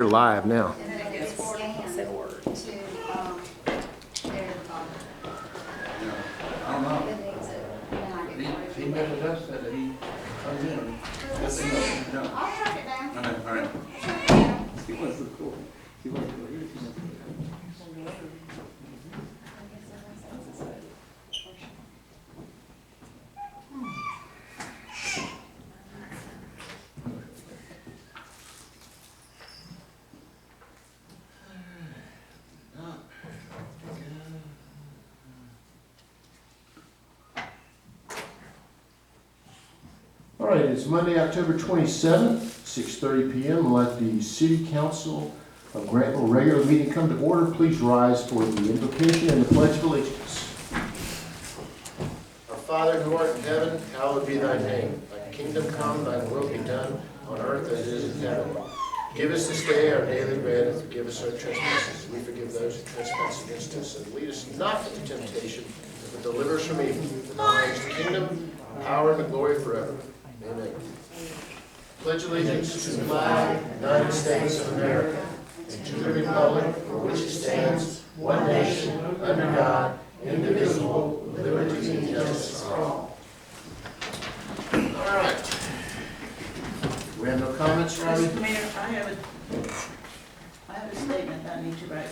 You're live now. And then it gets scanned to their phone. I don't know. It needs it. Then I get He measured us that he comes in. Yes, he knows. I'll track it down. All right. He wants to go. He wants to go. All right, it's Monday, October 27th, 6:30 p.m. Let the City Council of Grantville regular meeting come to order. Please rise for the invocation and the Pledge of Allegiance. Our Father who art in heaven, hallowed be thy name. Thy kingdom come, thy will be done on earth as it is in heaven. Give us this day our daily bread, and forgive us our trespasses. We forgive those who trespass against us, and lead us not into temptation, but deliver us from evil. For thine is the kingdom, the power, and the glory forever. Amen. Pledge allegiance to the flag of the United States of America and to the republic for which it stands, one nation, under God, indivisible, with liberty and justice for all. All right. We have no comments, Robbie? Mr. Mayor, I have a statement I need to write.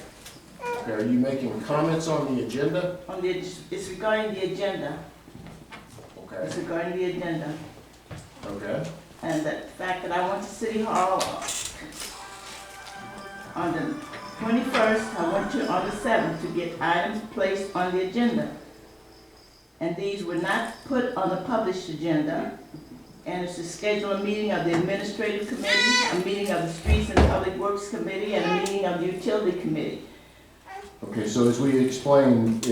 Okay, are you making comments on the agenda? It's regarding the agenda. Okay. It's regarding the agenda. Okay. And the fact that I went to City Hall on the 21st, I went to on the 7th to get items placed on the agenda. And these were not put on the published agenda. And it's to schedule a meeting of the Administrative Committee, a meeting of the Streets and Public Works Committee, and a meeting of the Utility Committee. Okay, so as we explained,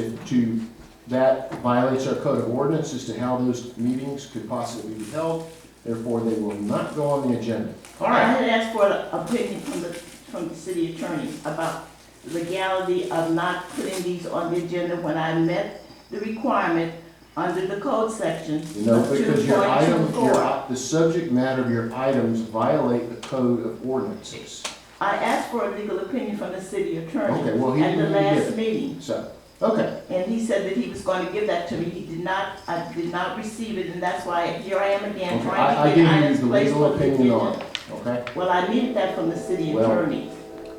that violates our code of ordinance as to how those meetings could possibly be held. Therefore, they will not go on the agenda. All I right. had asked for an opinion from the city attorney about the legality of not putting these on the agenda when I met the requirement under the code section. You know, because your item, 2.24. the subject matter of your items violate the code of ordinances. I asked for a legal opinion from the city attorney Okay, well, he at the didn't give last it. meeting. So, okay. And he said that he was going to give that to me. He did not, I did not receive it, and that's why here I am again Okay, trying I to give get you items the placed legal on the opinion on agenda. it, okay? Well, I needed that from the city Well, attorney.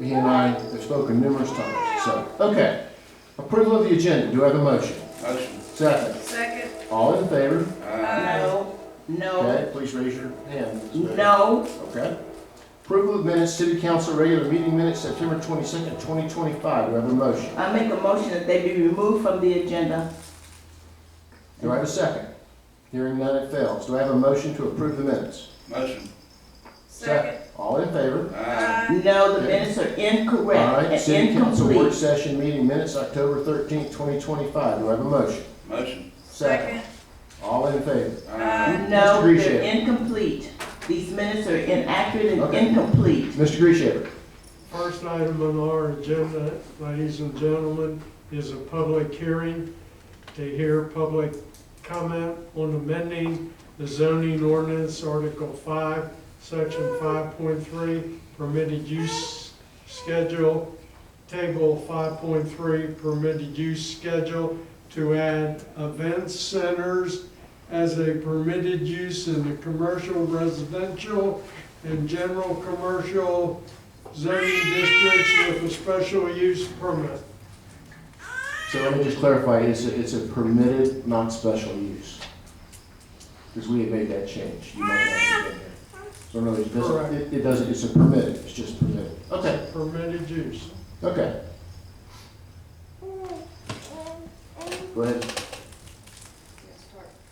He and I have spoken numerous times, so, okay. Approval of the agenda, do I have a motion? Motion. Second. Second. All in favor? No, Okay, please raise your hand. no. Okay. Approval of minutes, City Council regular meeting minutes, September 22nd, 2025. Do I have a motion? I make a motion that they be removed from the agenda. Do I have a second? Hearing none, it fails. Do I have a motion to approve the minutes? Motion. Second. All in favor? No, the Okay. minutes are incorrect All right, and City Council work incomplete. session meeting minutes, October 13th, 2025. Do I have a motion? Motion. Second. All in favor? No, Mr. they're Grisha. incomplete. These minutes are inaccurate and Okay. incomplete. Mr. Grisha. First item on our agenda, ladies and gentlemen, is a public hearing to hear public comment on amending the zoning ordinance, Article 5, Section 5.3, permitted use schedule, Table 5.3, permitted use schedule, to add event centers as a permitted use in the commercial, residential, and general commercial zoning districts with a special use permit. So let me just clarify, it's a permitted, not special use. Because we had made that change. You might not have been here. So no, it Correct. doesn't, it doesn't, it's a permitted, it's just permitted. Okay, Permitted use. okay. Go ahead.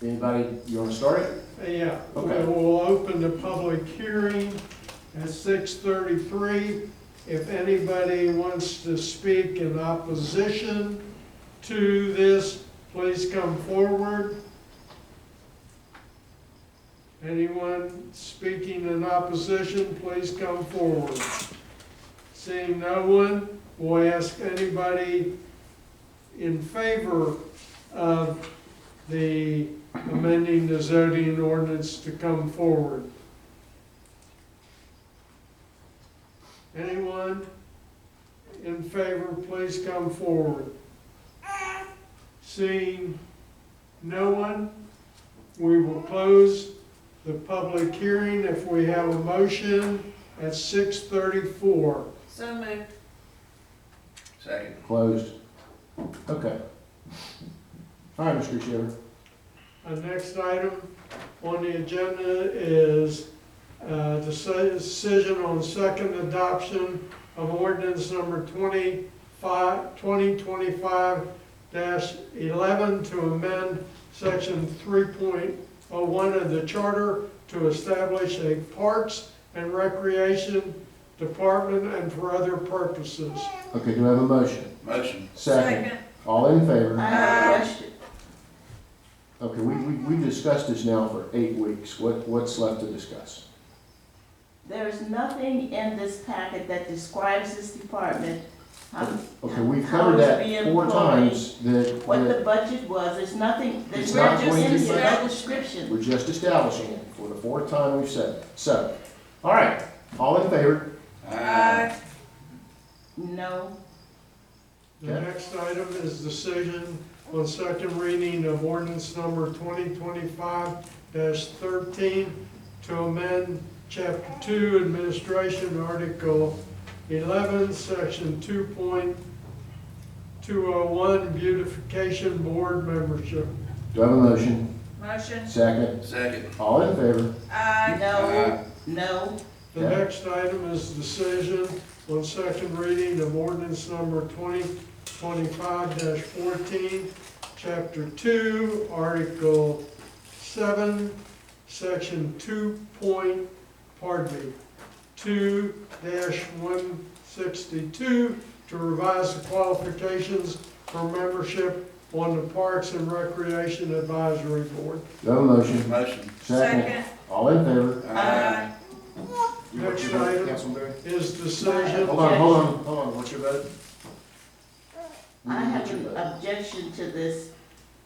Anybody, you want to start it? Yeah, Okay. we'll open the public hearing at 6:33. If anybody wants to speak in opposition to this, please come forward. Anyone speaking in opposition, please come forward. Seeing no one, we'll ask anybody in favor of the amending the zoning ordinance to come forward. Anyone in favor, please come forward. Seeing no one, we will close the public hearing if we have a motion at 6:34. So moved. Second. Closed. Okay. All right, Mr. Shaver. The next item on the agenda is decision on second adoption of ordinance number 2025-11 to amend section 3.01 of the charter to establish a Parks and Recreation Department and for other purposes. Okay, do I have a motion? Motion. Second. All in favor? I have a question. Okay, we've discussed this now for 8 weeks. What's left to discuss? There's nothing in this packet that describes this department. Okay, we've how covered it's that being 4 employed, times, What the that budget was, there's nothing, It's we're not just going to in be here, no budget. description. we're just establishing it for the 4th time we've said it. So, all right, all in favor? Aye. No, The Okay. next item is decision on second reading of ordinance number 2025-13 to amend chapter 2 administration article 11 section 2.201 beautification board membership. Do I have a motion? Motion. Second. Second. All in favor? Aye. no, no, The Okay. next item is decision on second reading of ordinance number 2025-14, Chapter 2, Article 7, Section 2.162 to revise the qualifications for membership on the Parks and Recreation Advisory Board. Do I have a motion? Motion. Second. All in favor? Aye. Next item is decision. Hold on, what's your vote? I have What's your an vote? objection to this,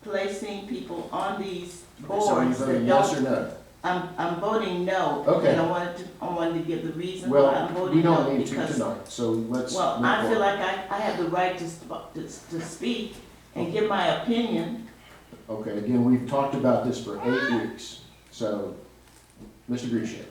placing people on these So are you boards voting that yes or don't. no? I'm voting no. Okay. And I wanted to give the reason why I'm Well, voting we no, don't need to because, tonight, so let's. well, move I feel forward. like I have the right to speak and give my opinion. Okay, again, we've talked about this for 8 weeks, so, Mr. Grusha.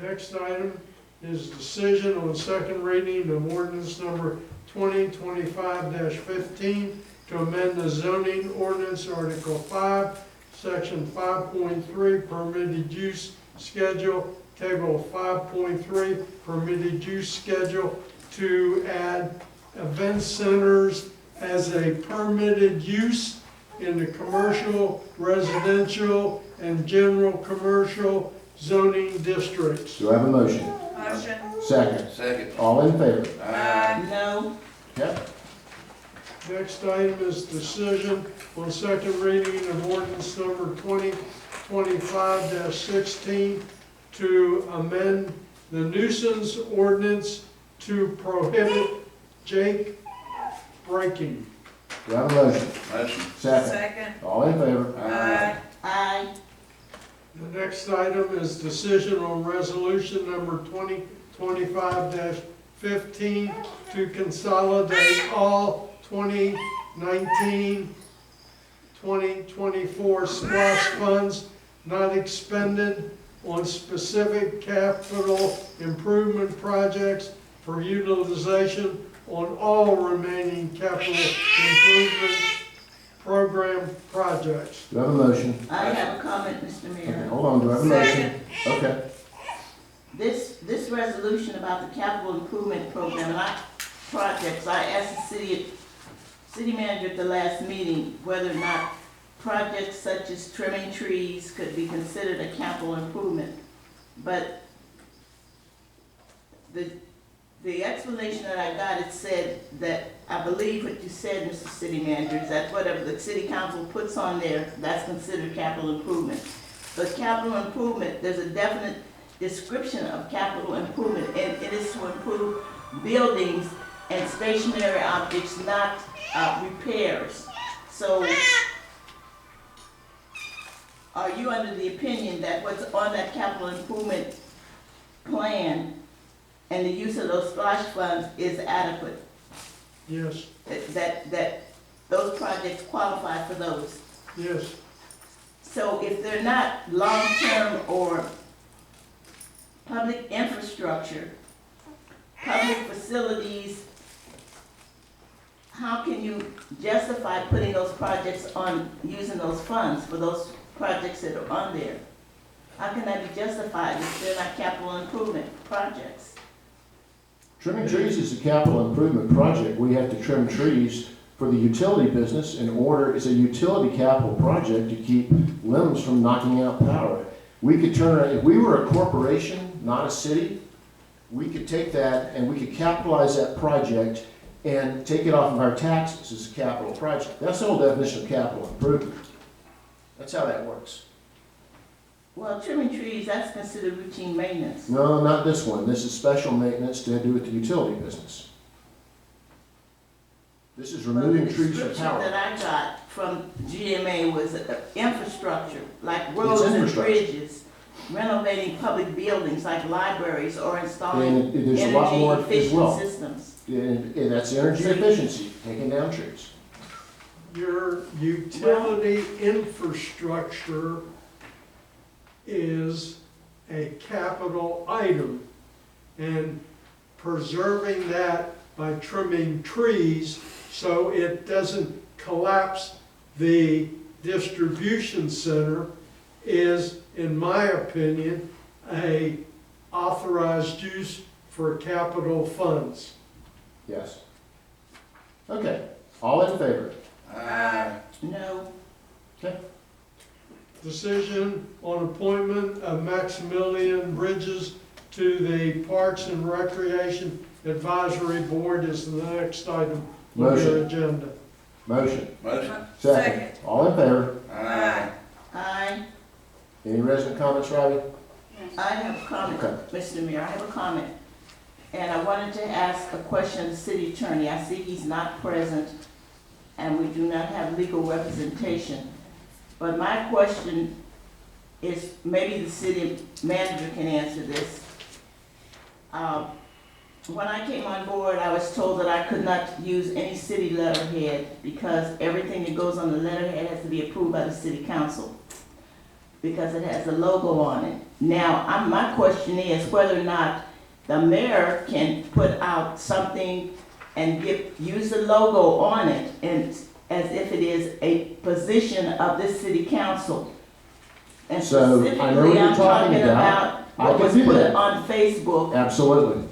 Next item is decision on second reading of ordinance number 2025-15 to amend the zoning ordinance Article 5, Section 5.3 permitted use schedule, Table 5.3 permitted use schedule to add event centers as a permitted use in the commercial, residential, and general commercial zoning districts. Do I have a motion? Motion. Second. Second. All in favor? Aye. No, Okay. Next item is decision on second reading of ordinance number 2025-16 to amend the nuisance ordinance to prohibit jake breaking. Do I have a motion? Motion. Second. Second. All in favor? Aye. I, The next item is decision on resolution number 2025-15 to consolidate all 2019-2024 SPOS funds not expended on specific capital improvement projects for utilization on all remaining capital improvement program projects. Do I have a motion? I have a comment, Mr. Okay, Mayor. hold on, do I have a motion? Okay. This resolution about the capital improvement program, projects, I asked the city manager at the last meeting whether or not projects such as trimming trees could be considered a capital improvement. But the explanation that I got, it said that, I believe what you said, Mr. City Manager, is that whatever the city council puts on there, that's considered capital improvement. But capital improvement, there's a definite description of capital improvement, and it is to improve buildings and stationary objects, not repairs. So, are you under the opinion that what's on that capital improvement plan and the use of those splash funds is adequate, Yes, that those projects qualify for those. yes. So if they're not long-term or public infrastructure, public facilities, how can you justify putting those projects on, using those funds for those projects that are on there? How can that be justified if they're not capital improvement projects? Trimming trees is a capital improvement project. We have to trim trees for the utility business in order, it's a utility capital project to keep limbs from knocking out power. We could turn around, if we were a corporation, not a city, we could take that and we could capitalize that project and take it off of our taxes as a capital project. That's the whole definition of capital improvement. That's how that works. Well, trimming trees, that's considered routine maintenance. No, not this one. This is special maintenance to do with the utility business. This is removing trees from The description power. that I got from GMA was infrastructure, like roads and infrastructure. bridges, renovating public buildings like libraries, or installing And there's a lot more energy as well. efficient systems. And that's energy efficiency, taking down trees. Your utility infrastructure is a capital item, and preserving that by trimming trees so it doesn't collapse the distribution center is, in my opinion, a authorized use for capital funds. Yes. Okay, all in favor? Aye. No, Decision on appointment of Maximilian Bridges to the Parks and Recreation Advisory Board is the next item on your agenda. Motion. Motion. Second. All in favor? Aye. I Any resident comments, Robbie? have a comment, Okay. Mr. Mayor, I have a comment. And I wanted to ask a question of the city attorney. I see he's not present, and we do not have legal representation. But my question is, maybe the city manager can answer this. When I came on board, I was told that I could not use any city letterhead because everything that goes on the letterhead has to be approved by the city council because it has a logo on it. Now, my question is whether or not the mayor can put out something and use the logo on it, and as if it is a position of this city council. And So, I know what specifically, you're I'm talking talking about. about I what can was do put that. on Facebook Absolutely.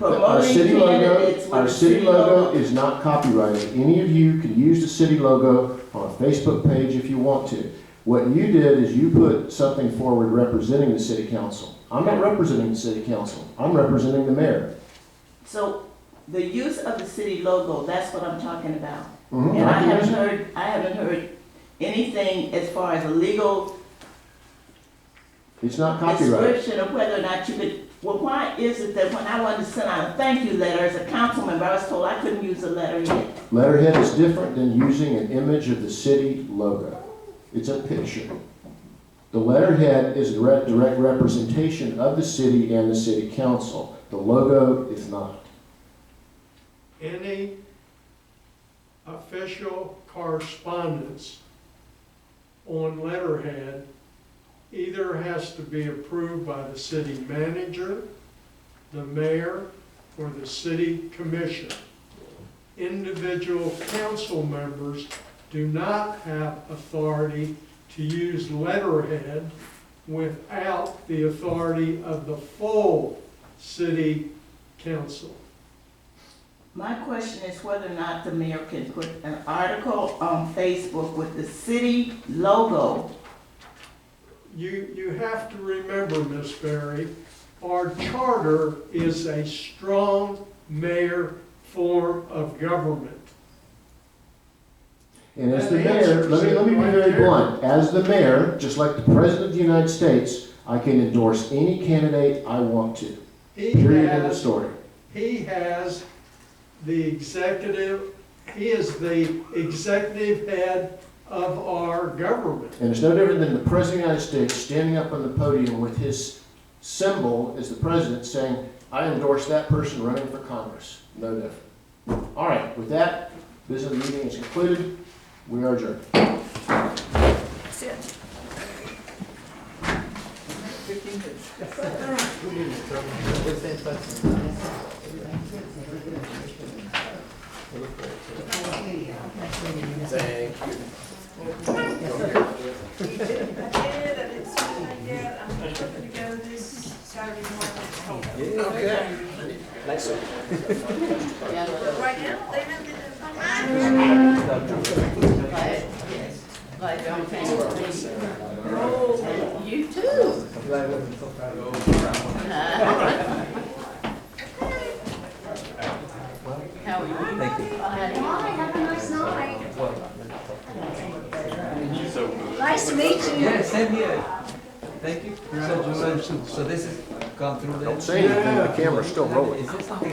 Our promoting city candidates logo, with our the city logo is not copyrighted. Any of you can use the city logo on a Facebook page if you want to. What you did is you put something forward representing the city council. I'm not representing the city council. I'm representing the mayor. So the use of the city logo, that's what I'm talking about. Mhm, And I can use it. I haven't heard anything as far as a legal It's not copyrighted. description of whether or not you could, well, why is it that when I wanted to send out a thank you letter as a council member, I was told I couldn't use a letterhead? Letterhead is different than using an image of the city logo. It's a picture. The letterhead is a direct representation of the city and the city council. The logo is not. Any official correspondence on letterhead either has to be approved by the city manager, the mayor, or the city commission. Individual council members do not have authority to use letterhead without the authority of the full city council. My question is whether or not the mayor can put an article on Facebook with the city logo. You have to remember, Miss Berry, our charter is a strong mayor form of government. And as the That mayor, answers let me it be right very there. blunt. As the mayor, just like the president of the United States, I can endorse any candidate I want to. He Period, end of has, story. he has the executive, he is the executive head of our government. And it's no different than the president of the United States standing up on the podium with his symbol as the president saying, I endorse that person running for Congress, no different. All right, with that, business meeting is concluded. We are adjourned. That's it. Thank you. I didn't see anything yet. I'm hoping to go this Saturday morning. Okay. Nice. Right now, they have it. Oh, you too. How are you? Thank you. Hi, have a nice night. Nice to meet you. Yeah, same here. Thank you. Congratulations. So this has gone through Don't that? say anything, the camera's still rolling. Is there something